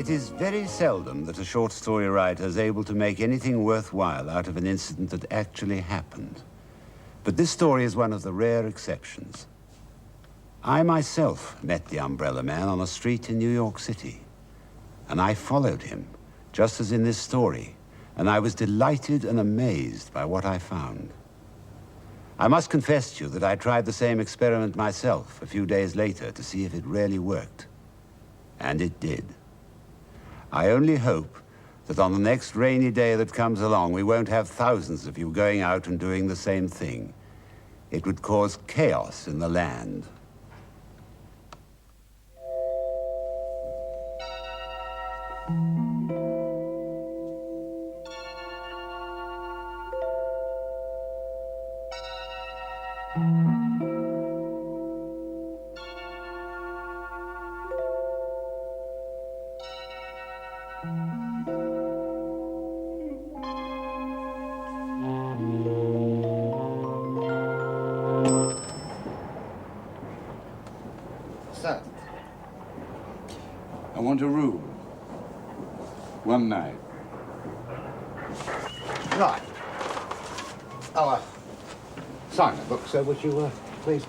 It is very seldom that a short story writer is able to make anything worthwhile out of an incident that actually happened. But this story is one of the rare exceptions. I myself met the Umbrella Man on a street in New York City, and I followed him, just as in this story, and I was delighted and amazed by what I found. I must confess to you that I tried the same experiment myself a few days later to see if it really worked. And it did. I only hope that on the next rainy day that comes along, we won't have thousands of you going out and doing the same thing. It would cause chaos in the land. Sir. I want a room. One night. Right. Oh, sign the book, sir, would you, please?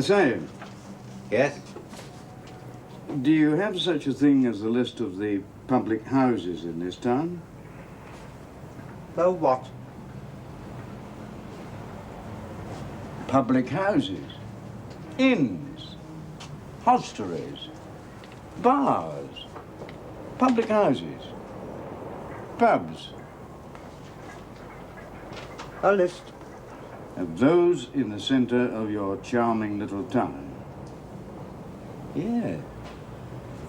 Say, Yes? do you have such a thing as a list of the public houses in this town? Oh, what? Public houses, inns, hostelries, bars, public houses, pubs. A list. Of those in the center of your charming little town. Yeah,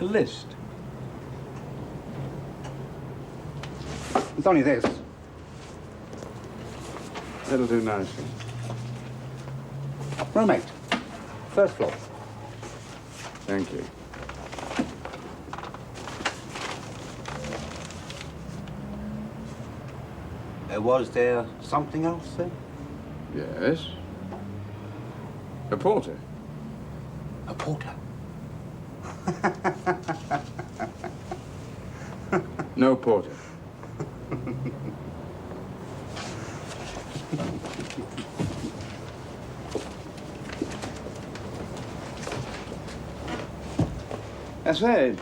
a list. It's only this. That'll do nicely. Room 8. First floor. Thank you. Was there something else, sir? Yes. A porter. A porter. No porter. I said,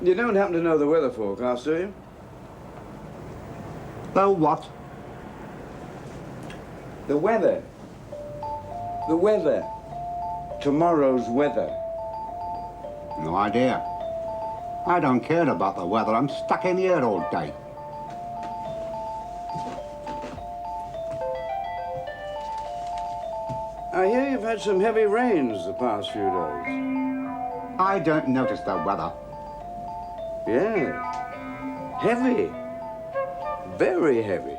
you don't happen to know the weather forecast, do you? Oh, what? The weather. The weather. Tomorrow's weather. No idea. I don't care about the weather. I'm stuck in here all day. I hear you've had some heavy rains the past few days. I don't notice the weather. Yeah. Heavy. Very heavy.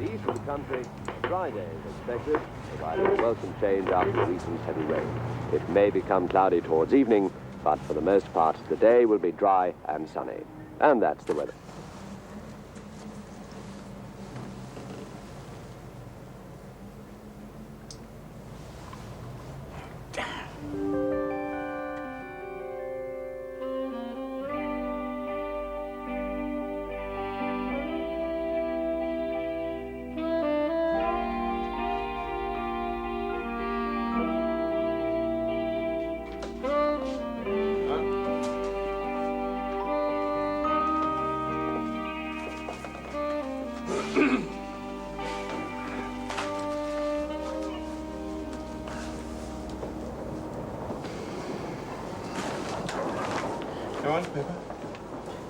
East of the country, a dry day is expected, providing a welcome change after recent heavy rain. It may become cloudy towards evening, but for the most part, the day will be dry and sunny. And that's the weather.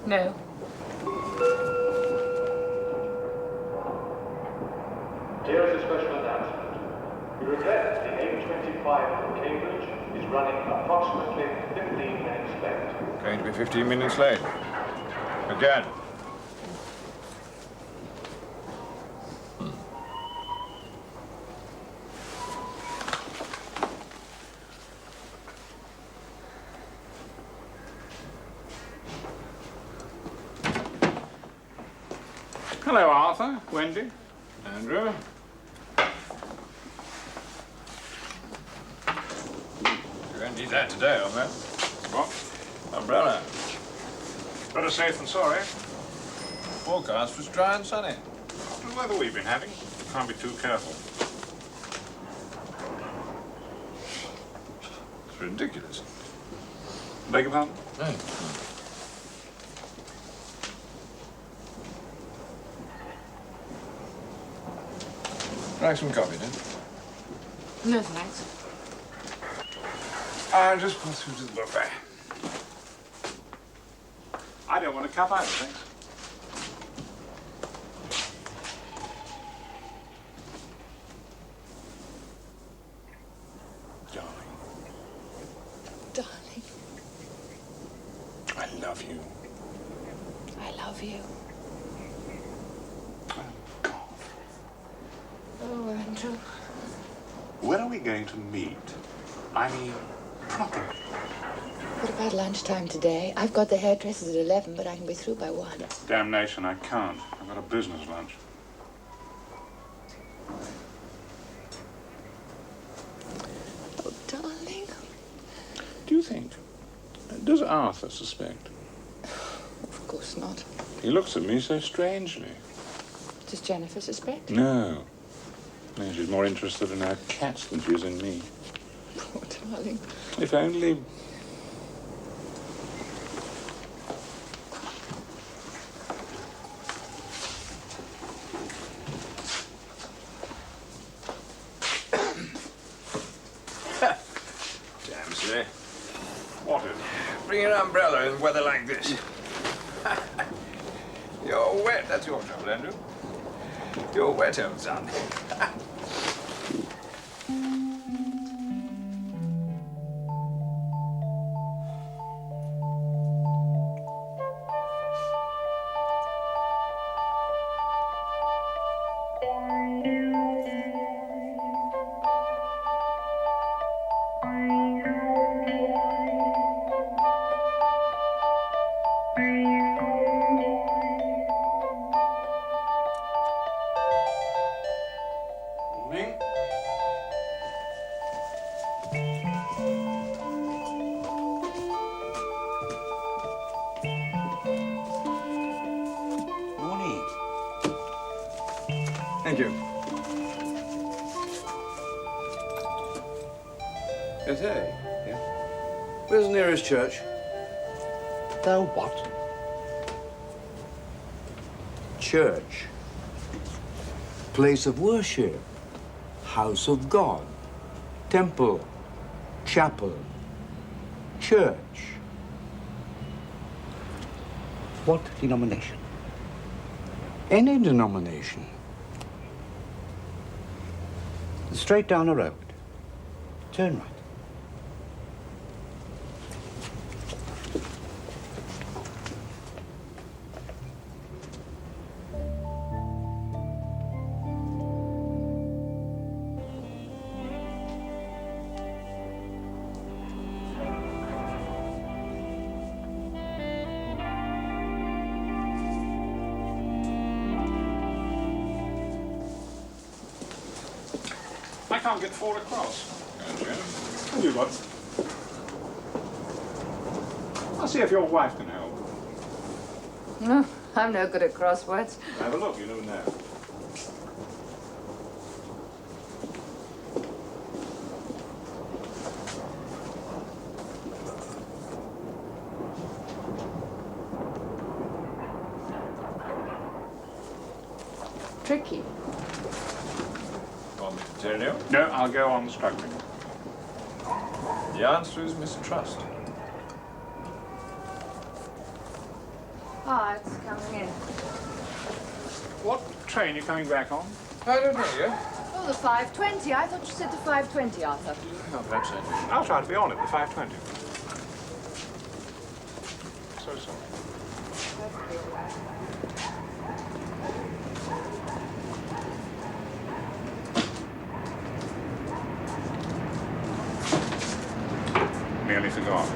No. Here is a special announcement. We regret the 825 from Cambridge is running approximately 15 minutes late. Going to be 15 minutes late. Again. Hello, Arthur, Wendy, Andrew. You won't need that today, I bet. What? Umbrella. Better safe than sorry. Forecast was dry and sunny. The weather we've been having. Can't be too careful. It's ridiculous. Beg your pardon? No. Like some coffee, then? No, thanks. I'll just pass through to the buffet. I don't want a cup either, thanks. Darling. I love you. I love you. Oh, God. Oh, Andrew. When are we going to meet? I mean, properly. What about lunchtime today? I've got the hairdressers at 11, but I can be through by 1. Damnation, I can't. I've got a business lunch. Oh, darling. Do you think? Does Arthur suspect? Of course not. He looks at me so strangely. Does Jennifer suspect? No. No, she's more interested in her cats than she is in me. Poor darling. If only... Damn, sir. What is it? Bring an umbrella in weather like this. You're wet. That's your trouble, Andrew. You're wet, old son. Morning. Thank you. Bethany? Yeah. Where's the nearest church? The what? Church. Place of worship. House of God. Temple. Chapel. Church. What denomination? Any denomination. Straight down the road. Turn right. I can't get 4 across. Have you got? I'll see if your wife can help. No, I'm no good at crosswords. Have a look, you never know. Tricky. Want me to tell you? No, I'll go on struggling. The answer is mistrust. Ah, it's coming in. What train are you coming back on? I don't know you. Oh, the 5:20. I thought you said the 5:20, Arthur. Oh, perhaps I did. I'll try to be on it, the 5:20. So sorry. Merely forgot.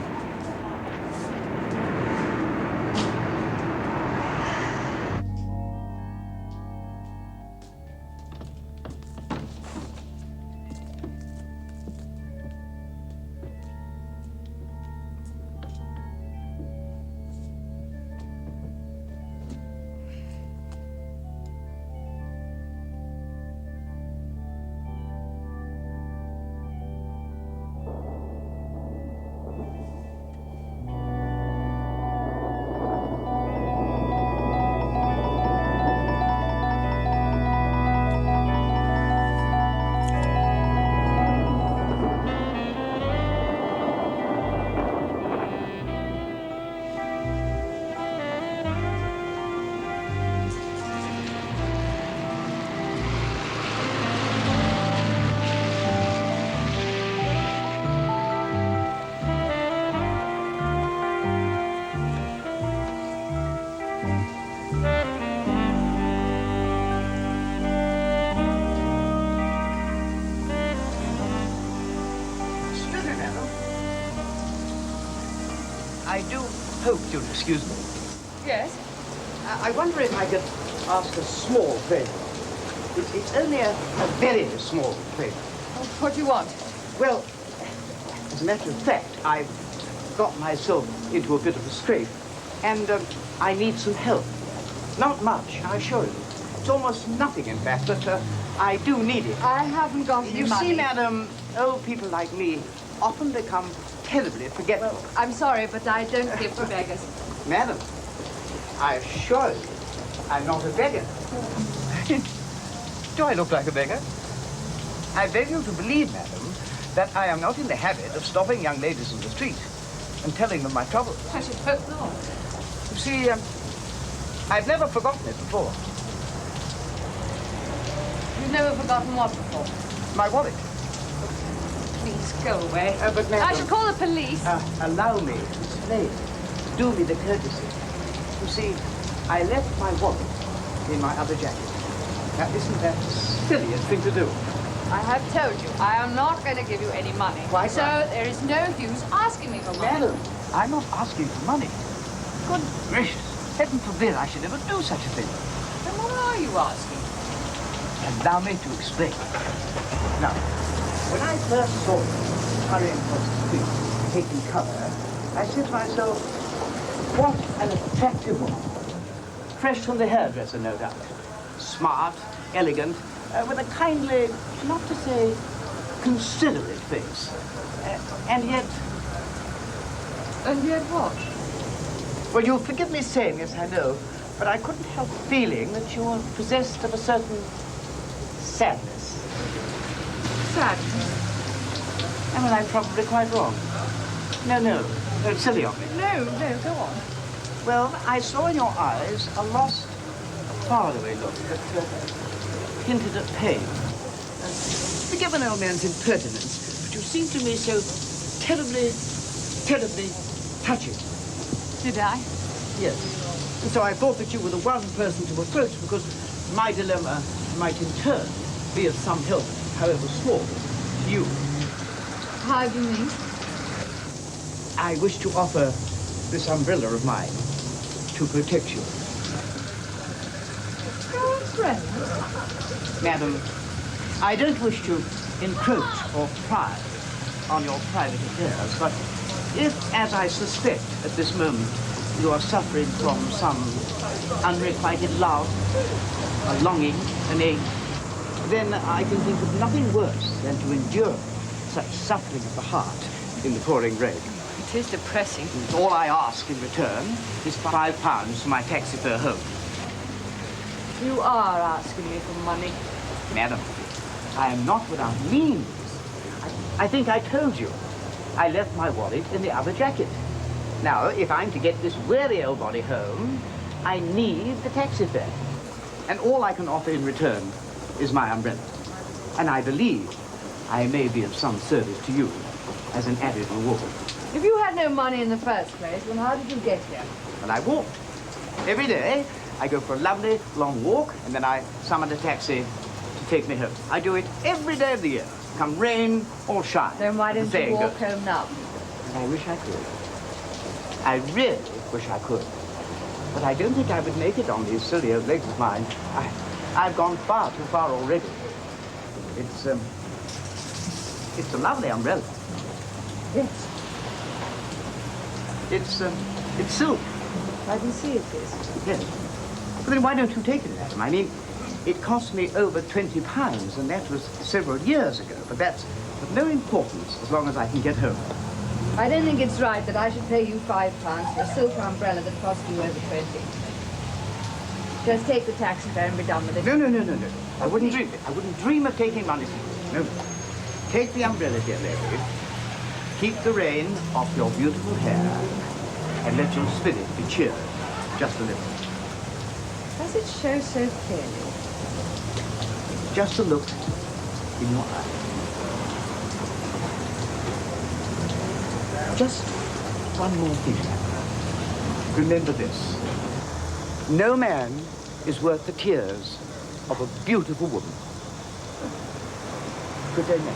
I do hope you'll excuse me. Yes? I wonder if I could ask a small favor. It's only a very small favor. Oh, what do you want? Well, as a matter of fact, I've got myself into a bit of a scrape, and I need some help. Not much, I assure you. It's almost nothing, in fact, but I do need it. I haven't got any You money. see, madam, old people like me often become terribly forgetful. Well, I'm sorry, but I don't give to beggars. Madam, I assure you, I'm not a beggar. Do I look like a beggar? I beg you to believe, madam, that I am not in the habit of stopping young ladies in the street and telling them my trouble. I should hope not. You see, I've never forgotten it before. You've never forgotten what before? My wallet. Please, go away. But madam, I shall call the police. Allow me to explain. Do me the courtesy. You see, I left my wallet in my other jacket. Now, isn't that the silliest thing to do? I have told you, I am not going to give you any money. Why so not? there is no use asking me for money. Madam, I'm not asking for money. Good gracious, heaven forbid I should ever do such a thing. Then what are you asking? Allow me to explain. Now, when I first saw you hurrying across the street, taking cover, I said to myself, what an attractive woman. Fresh from the hairdresser, no doubt. Smart, elegant, with a kindly, not to say considerate face. And yet... And yet what? Well, you'll forgive me saying this, I know, but I couldn't help feeling that you were possessed of a certain sadness. Sadness? I mean, I'm probably quite wrong. No, it's silly of me. No, go on. Well, I saw in your eyes a lost, faraway look that hinted at pain. Forgive an old man's impertinence, but you seemed to me so terribly touching. Did I? Yes. And so I thought that you were the one person to approach because my dilemma might in turn be of some help, however small, to you. How do you mean? I wish to offer this umbrella of mine to protect you. Your umbrella? Madam, I don't wish to encroach or pry on your private affairs, but if, as I suspect at this moment, you are suffering from some unrequited love, a longing, an ache, then I can think of nothing worse than to endure such suffering of the heart in the pouring rain. It is depressing. All I ask in return is £5 for my taxi fare home. You are asking me for money. Madam, I am not without means. I think I told you. I left my wallet in the other jacket. Now, if I'm to get this weary old body home, I need the taxi fare. And all I can offer in return is my umbrella. And I believe I may be of some service to you as an added reward. If you had no money in the first place, then how did you get here? And I walk. Every day, I go for a lovely long walk, and then I summon a taxi to take me home. I do it every day of the year, come rain or shine. Then why don't you walk goes. home now? And I wish I could. I really wish I could. But I don't think I would make it on these silly old legs of mine. I've gone far too far already. It's a lovely umbrella. Yes. It's silk. I can see it is. Yes. But then why don't you take it, Adam? I mean, it cost me over £20, and that was several years ago. But that's of no importance as long as I can get home. I don't think it's right that I should pay you £5 for a silk umbrella that cost you over 20. Just take the taxi fare and be done with it. No. I wouldn't dream of it. I wouldn't dream of taking money from you. No. Take the umbrella, dear lady. Keep the rain off your beautiful hair, and let your spirit be cheered just a little. Does it show so clearly? Just a look in your eye. Just one more thing. Remember this. No man is worth the tears of a beautiful woman. Good day, ma'am.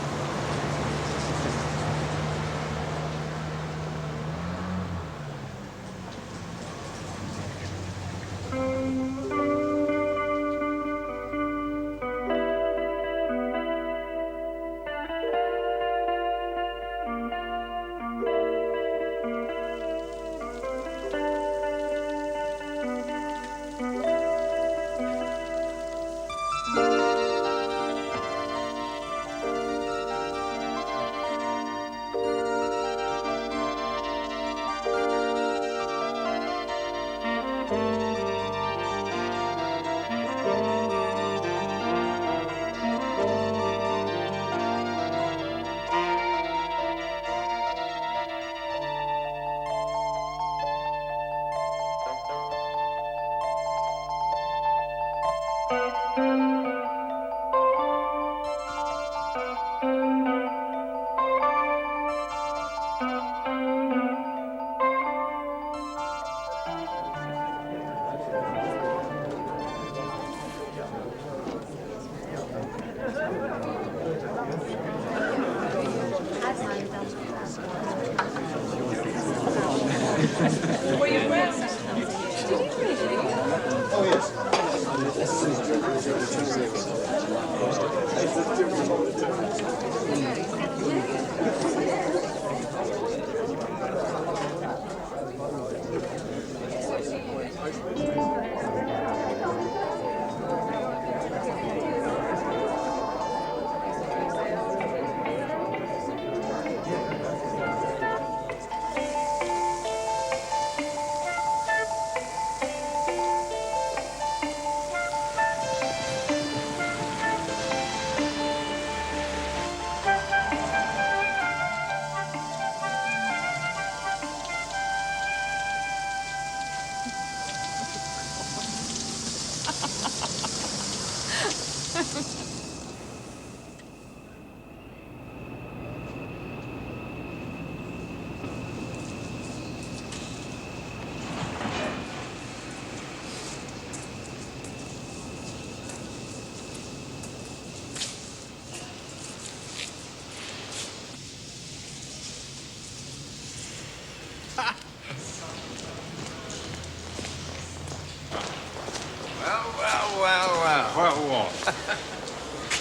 Well, what?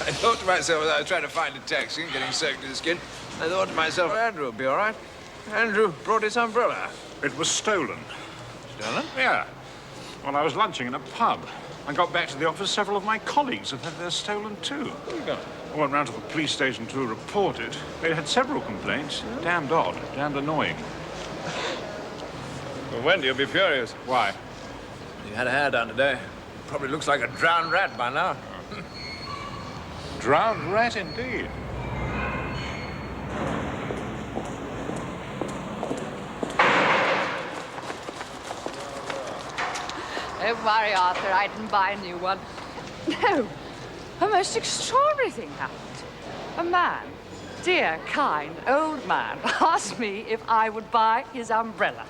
I thought to myself as I was trying to find a taxi and getting soaked to the skin, I thought to myself, Andrew will be all right. Andrew brought his umbrella. It was stolen. Stolen? Yeah. Well, I was lunching in a pub. I got back to the office, several of my colleagues had had theirs stolen too. Where are you going? I went round to the police station to report it. They had several complaints. Damned odd, damned annoying. Well, Wendy will be furious. Why? You had a hair done today. Probably looks like a drowned rat by now. Drowned rat indeed. don't worry, Arthur. I didn't buy a new one. No, a most extraordinary thing happened. A man, dear, kind, old man, asked me if I would buy his umbrella.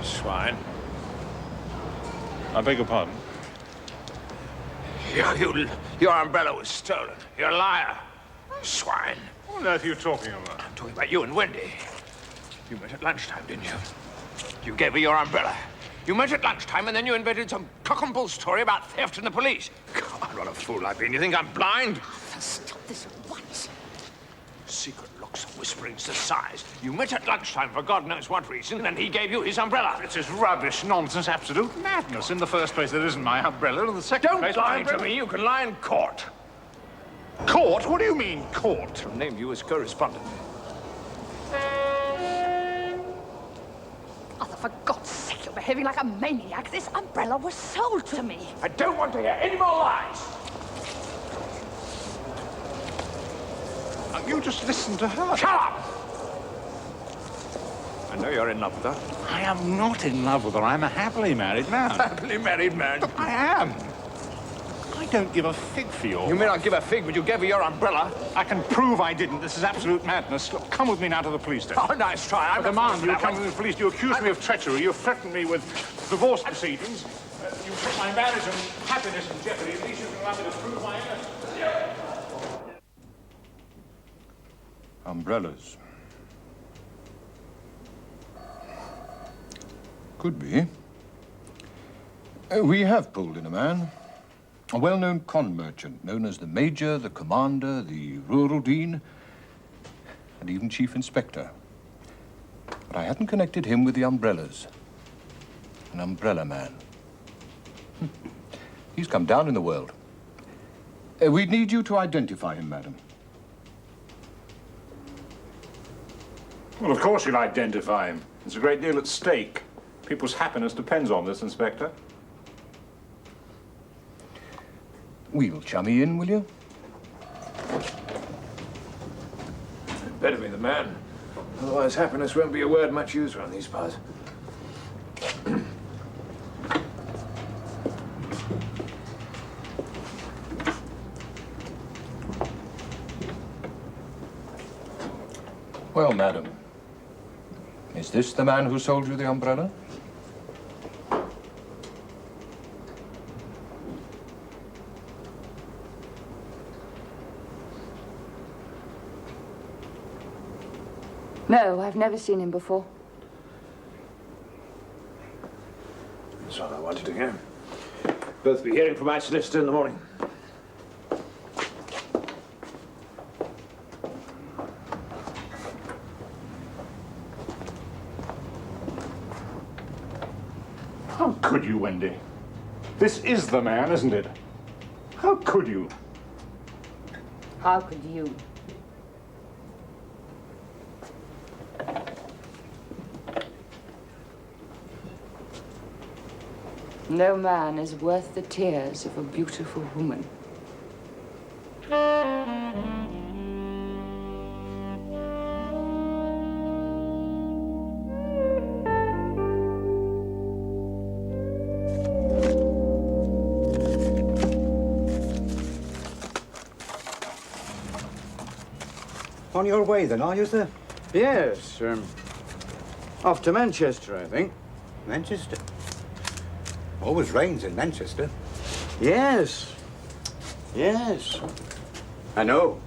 Swine. I beg your pardon? Your umbrella was stolen. You're a liar. Swine. What on earth are you talking about? I'm talking about you and Wendy. You met at lunchtime, didn't you? You gave her your umbrella. You met at lunchtime, and then you invented some cock and bull story about theft and the police. God, what a fool I've been. You think I'm blind? Stop this at once. Secret looks and whisperings to sighs. You met at lunchtime for God knows what reason, and he gave you his umbrella. It's just rubbish, nonsense, absolute madness. In the first place, that isn't my umbrella. In the second Don't place, lie to me. You can lie in court. Court? What do you mean, court? I'll name you as correspondent. Arthur, for God's sake, you're behaving like a maniac. This umbrella was sold to me. I don't want to hear any more lies. You just listen to her. Shut up! I know you're in love with her. I am not in love with her. I'm a happily married man. Happily married man. I am. I don't give a fig for your... You may not give a fig, but you gave her your umbrella. I can prove I didn't. This is absolute madness. Look, come with me now to the police station. Oh, nice try. I demand you come with the police. You accuse me of treachery. You threaten me with divorce proceedings. You put my marriage and happiness in jeopardy. At least you can allow me to prove my innocence. Umbrellas. Could be. We have pulled in a man. A well-known con merchant, known as the Major, the Commander, the Rural Dean, and even Chief Inspector. But I hadn't connected him with the umbrellas. An umbrella man. He's come down in the world. We'd need you to identify him, madam. Well, of course you'll identify him. There's a great deal at stake. People's happiness depends on this, Inspector. We'll chummy in, will you? Better be the man. Otherwise, happiness won't be a word much used around these parts. Well, madam, is this the man who sold you the umbrella? No, I've never seen him before. That's all I wanted to hear. Both be hearing from my solicitor in the morning. How could you, Wendy? This is the man, isn't it? How could you? How could you? No man is worth the tears of a beautiful woman. On your way then, are you, sir? Yes, off to Manchester, I think. Manchester? Always rains in Manchester. Yes. Yes. I know.